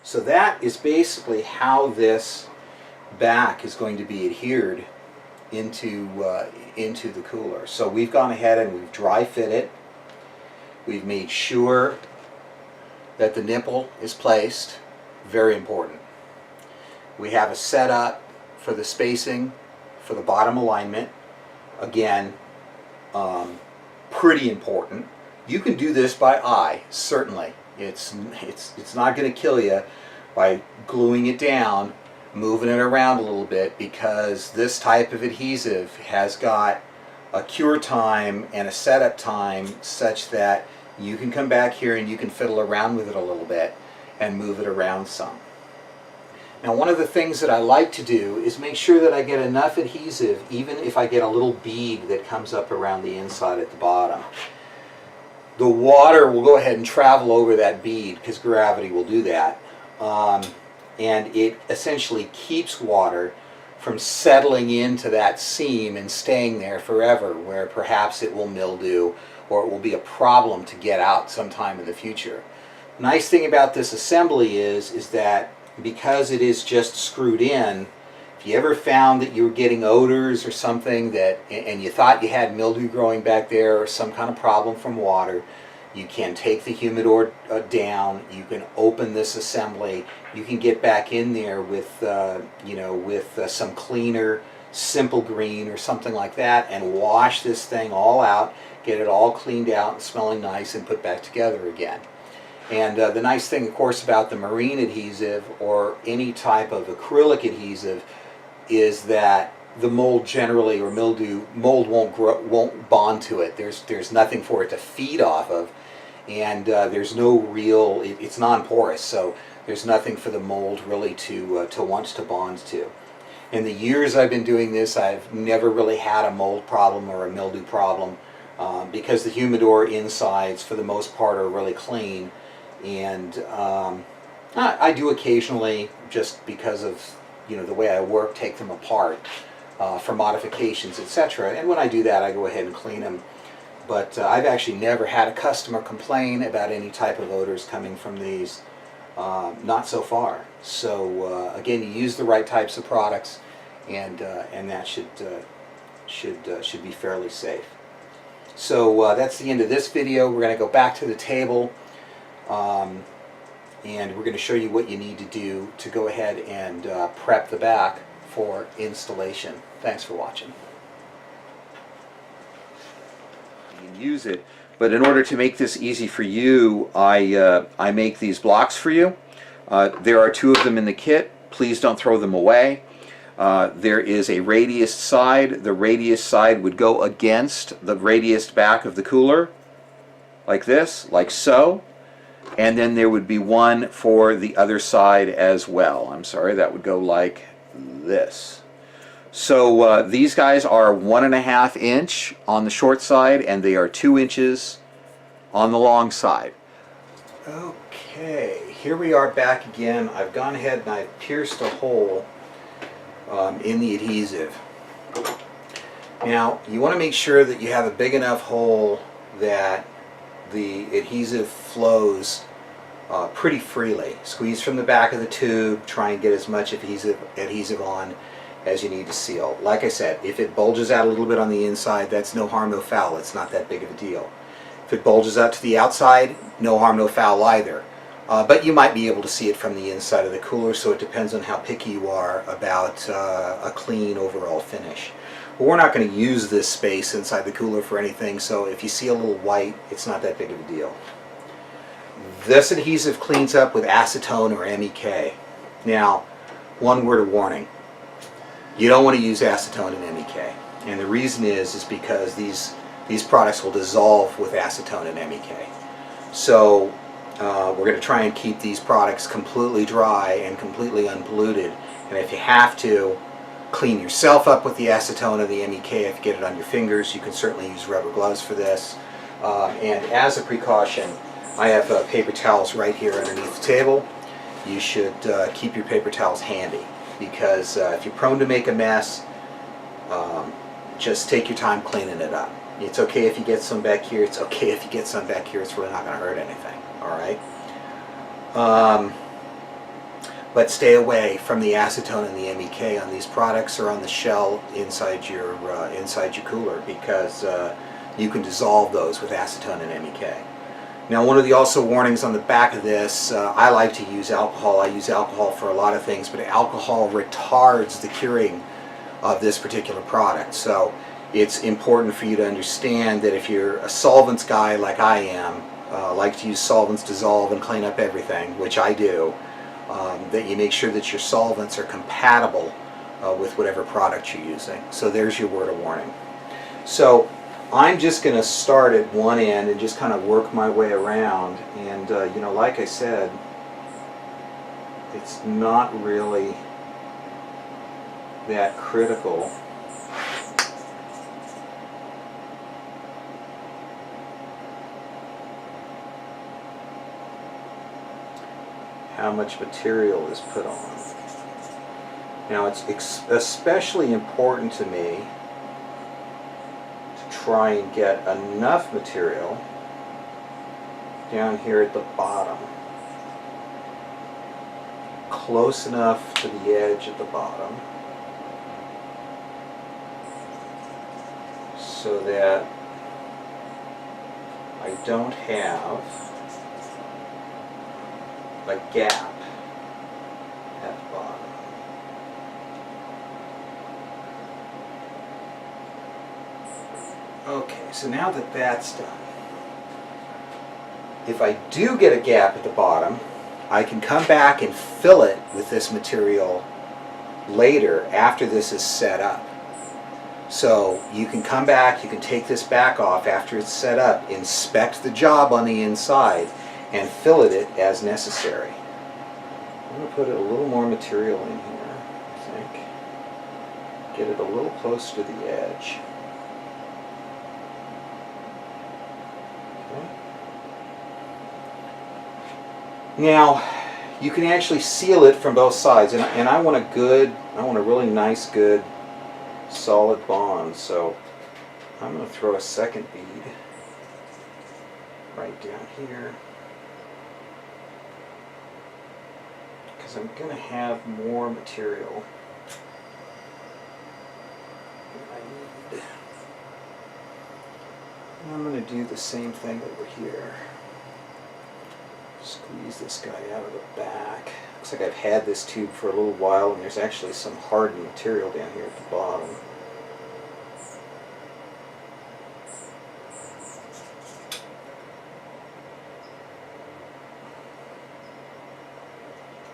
So that is basically how this back is going to be adhered into the cooler. So we've gone ahead and we've dry fit it. We've made sure that the nipple is placed. Very important. We have a setup for the spacing for the bottom alignment. Again, pretty important. You can do this by eye, certainly. It's not going to kill you by gluing it down, moving it around a little bit, because this type of adhesive has got a cure time and a setup time such that you can come back here and you can fiddle around with it a little bit and move it around some. Now, one of the things that I like to do is make sure that I get enough adhesive, even if I get a little bead that comes up around the inside at the bottom. The water will go ahead and travel over that bead because gravity will do that. And it essentially keeps water from settling into that seam and staying there forever, where perhaps it will mildew or it will be a problem to get out sometime in the future. The nice thing about this assembly is that because it is just screwed in, if you ever found that you were getting odors or something and you thought you had mildew growing back there or some kind of problem from water, you can take the humidor down, you can open this assembly, you can get back in there with some cleaner, simple green or something like that, and wash this thing all out, get it all cleaned out and smelling nice, and put back together again. And the nice thing, of course, about the marine adhesive or any type of acrylic adhesive is that the mold generally, or mold won't bond to it. There's nothing for it to feed off of, and there's no real. It's non-porous, so there's nothing for the mold really to want to bond to. In the years I've been doing this, I've never really had a mold problem or a mildew problem because the humidor insides, for the most part, are really clean. And I do occasionally, just because of the way I work, take them apart for modifications, etc. And when I do that, I go ahead and clean them. But I've actually never had a customer complain about any type of odors coming from these. Not so far. So again, you use the right types of products, and that should be fairly safe. So that's the end of this video. We're going to go back to the table. And we're going to show you what you need to do to go ahead and prep the back for installation. Thanks for watching. You can use it, but in order to make this easy for you, I make these blocks for you. There are 2 of them in the kit. Please don't throw them away. There is a radius side. The radius side would go against the radius back of the cooler, like this, like so. And then there would be one for the other side as well. I'm sorry, that would go like this. So these guys are 1.5 inch on the short side, and they are 2 inches on the long side. Okay, here we are back again. I've gone ahead and I've pierced a hole in the adhesive. Now, you want to make sure that you have a big enough hole that the adhesive flows pretty freely. Squeeze from the back of the tube, try and get as much adhesive on as you need to seal. Like I said, if it bulges out a little bit on the inside, that's no harm, no foul. It's not that big of a deal. If it bulges out to the outside, no harm, no foul either. But you might be able to see it from the inside of the cooler, so it depends on how picky you are about a clean overall finish. But we're not going to use this space inside the cooler for anything, so if you see a little white, it's not that big of a deal. This adhesive cleans up with acetone or MEK. Now, one word of warning. You don't want to use acetone and MEK. And the reason is because these products will dissolve with acetone and MEK. So we're going to try and keep these products completely dry and completely unpolluted. And if you have to, clean yourself up with the acetone or the MEK. If you get it on your fingers, you can certainly use rubber gloves for this. And as a precaution, I have paper towels right here underneath the table. You should keep your paper towels handy, because if you're prone to make a mess, just take your time cleaning it up. It's okay if you get some back here. It's okay if you get some back here. It's really not going to hurt anything. All right. but stay away from the acetone and the MEK on these products or on the shell inside your cooler, because you can dissolve those with acetone and MEK. Now, one of the also warnings on the back of this, I like to use alcohol. I use alcohol for a lot of things, but alcohol retards the curing of this particular product. So it's important for you to understand that if you're a solvents guy like I am, like to use solvents, dissolve, and clean up everything, which I do, that you make sure that your solvents are compatible with whatever product you're using. So there's your word of warning. So I'm just going to start at one end and just kind of work my way around, and you know, like I said, it's not really that critical how much material is put on. Now, it's especially important to me to try and get enough material down here at the bottom, close enough to the edge at the bottom, so that I don't have a gap at the bottom. Okay, so now that that's done, if I do get a gap at the bottom, I can come back and fill it with this material later after this is set up. So you can come back, you can take this back off after it's set up, inspect the job on the inside, and fill it as necessary. I'm going to put a little more material in here, I think. Get it a little close to the edge. Okay. Now, you can actually seal it from both sides, and I want a really nice, good, solid bond. So I'm going to throw a second bead right down here, because I'm going to have more material than I need. And I'm going to do the same thing over here. Squeeze this guy out of the back. Looks like I've had this tube for a little while, and there's actually some hardened material down here at the bottom.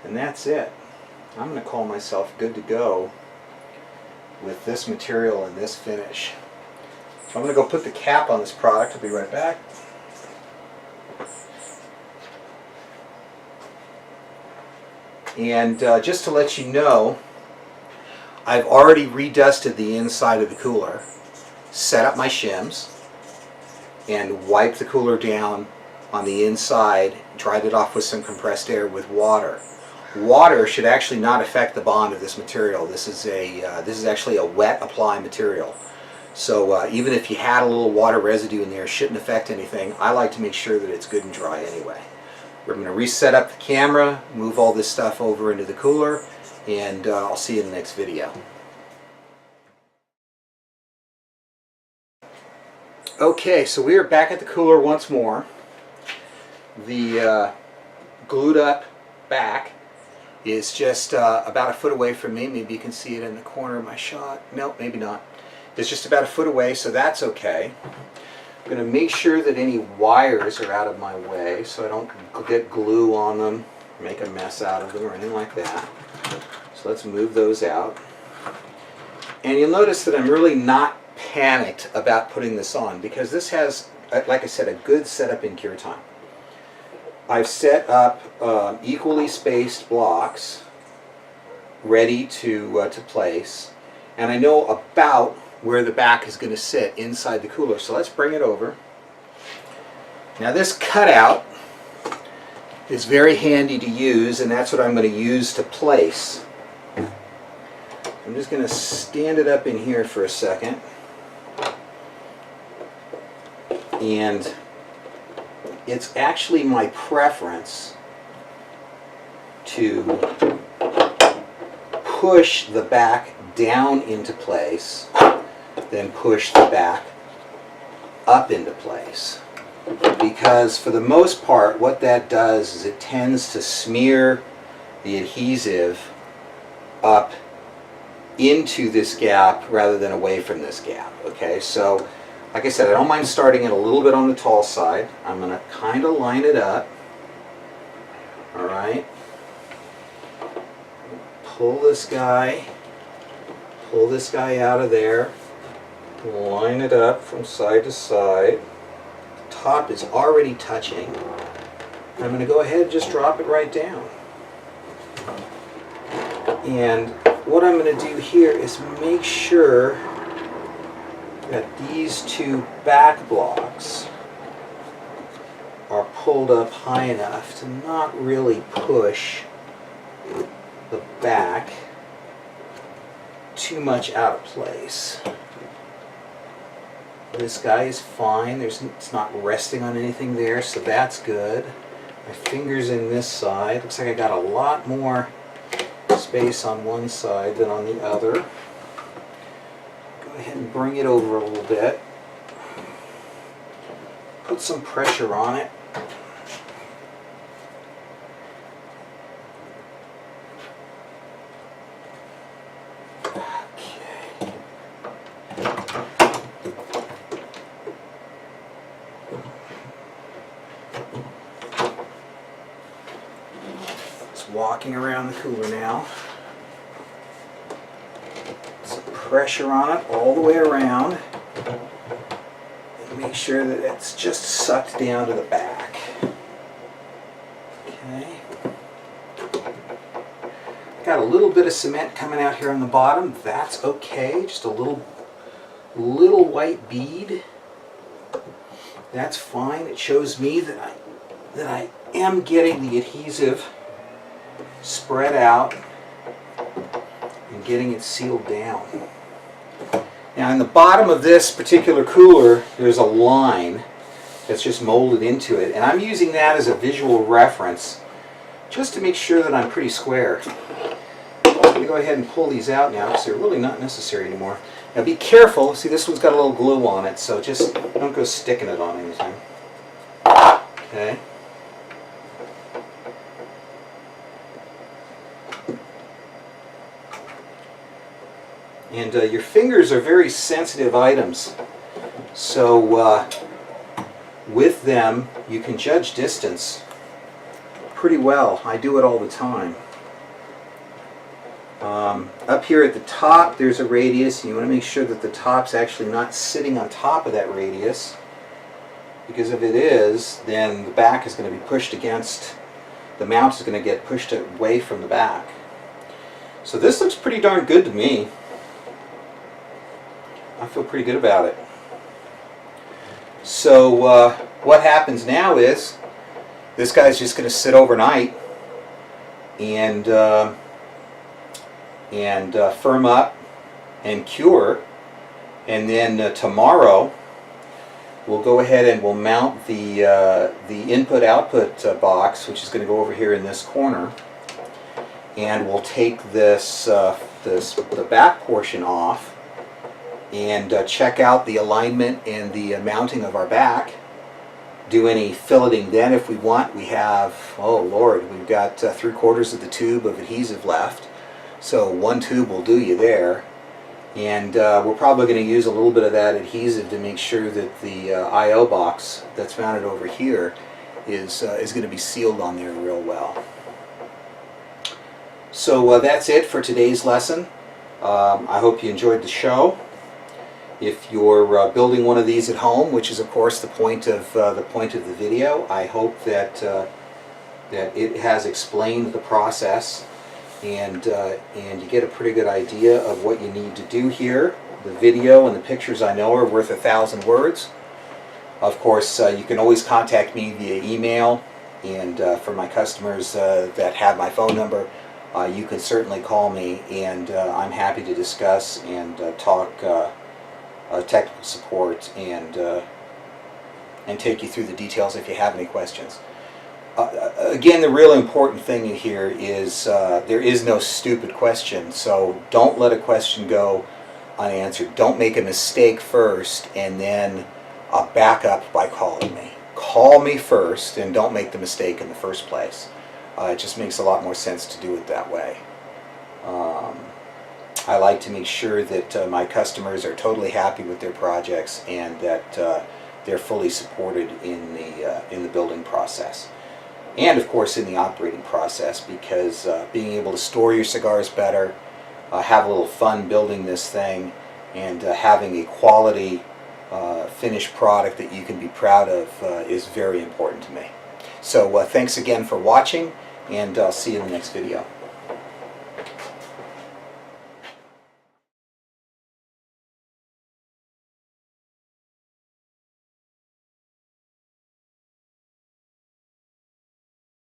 And that's it. I'm going to call myself good to go with this material and this finish. So I'm going to go put the cap on this product. I'll be right back. And just to let you know, I've already redusted the inside of the cooler, set up my shims, and wiped the cooler down on the inside, dried it off with some compressed air with water. Water should actually not affect the bond of this material. This is actually a wet apply material. So even if you had a little water residue in there, it shouldn't affect anything. I like to make sure that it's good and dry anyway. We're going to reset up the camera, move all this stuff over into the cooler, and I'll see you in the next video. Okay, so we are back at the cooler once more. The glued up back is just about a foot away from me. Maybe you can see it in the corner of my shot. Nope, maybe not. It's just about a foot away, so that's okay. I'm going to make sure that any wires are out of my way so I don't get glue on them, make a mess out of them or anything like that. So let's move those out. And you'll notice that I'm really not panicked about putting this on, because this has, like I said, a good setup and cure time. I've set up equally spaced blocks ready to place, and I know about where the back is going to sit inside the cooler. So let's bring it over. Now this cutout is very handy to use, and that's what I'm going to use to place. I'm just going to stand it up in here for a second, and it's actually my preference to push the back down into place, then push the back up into place. Because for the most part, what that does is it tends to smear the adhesive up into this gap rather than away from this gap. Okay, so like I said, I don't mind starting it a little bit on the tall side. I'm going to kind of line it up. All right. Pull this guy out of there. Line it up from side to side. The top is already touching. I'm going to go ahead and just drop it right down. And what I'm going to do here is make sure that these two back blocks are pulled up high enough to not really push the back too much out of place. This guy is fine. It's not resting on anything there, so that's good. My finger's in this side. Looks like I got a lot more space on one side than on the other. Go ahead and bring it over a little bit. Put some pressure on it. Okay. Just walking around the cooler now. Some pressure on it all the way around. Make sure that it's just sucked down to the back. Okay. Got a little bit of cement coming out here on the bottom. That's okay. Just a little white bead. That's fine. It shows me that I am getting the adhesive spread out and getting it sealed down. Now, in the bottom of this particular cooler, there's a line that's just molded into it, and I'm using that as a visual reference just to make sure that I'm pretty square. I'm going to go ahead and pull these out now because they're really not necessary anymore. Now, be careful. See, this one's got a little glue on it, so just don't go sticking it on anything. Okay. And your fingers are very sensitive items, so with them you can judge distance pretty well. I do it all the time. Up here at the top there's a radius, and you want to make sure that the top's actually not sitting on top of that radius, because if it is, then the back is going to be pushed against, the mount is going to get pushed away from the back. So this looks pretty darn good to me. I feel pretty good about it. So what happens now is this guy's just going to sit overnight and firm up and cure, and then tomorrow we'll go ahead and we'll mount the input-output box, which is going to go over here in this corner, and we'll take the back portion off and check out the alignment and the mounting of our back. Do any filleting then if we want. We have, oh Lord, we've got 3/4 of the tube of adhesive left, so one tube will do you there. And we're probably going to use a little bit of that adhesive to make sure that the I/O box that's mounted over here is going to be sealed on there real well. So that's it for today's lesson. I hope you enjoyed the show. If you're building one of these at home, which is of course the point of the video, I hope that that it has explained the process, and you get a pretty good idea of what you need to do here. The video and the pictures, I know, are worth 1,000 words. Of course, you can always contact me via email, and for my customers that have my phone number, you can certainly call me, and I'm happy to discuss and talk technical support and take you through the details if you have any questions. Again, the real important thing in here is there is no stupid question, so don't let a question go unanswered. Don't make a mistake first and then back up by calling me. Call me first and don't make the mistake in the first place. It just makes a lot more sense to do it that way. I like to make sure that my customers are totally happy with their projects and that they're fully supported in the building process. And of course in the operating process, because being able to store your cigars better, have a little fun building this thing, and having a quality finished product that you can be proud of is very important to me. So thanks again for watching, and I'll see you in the next video.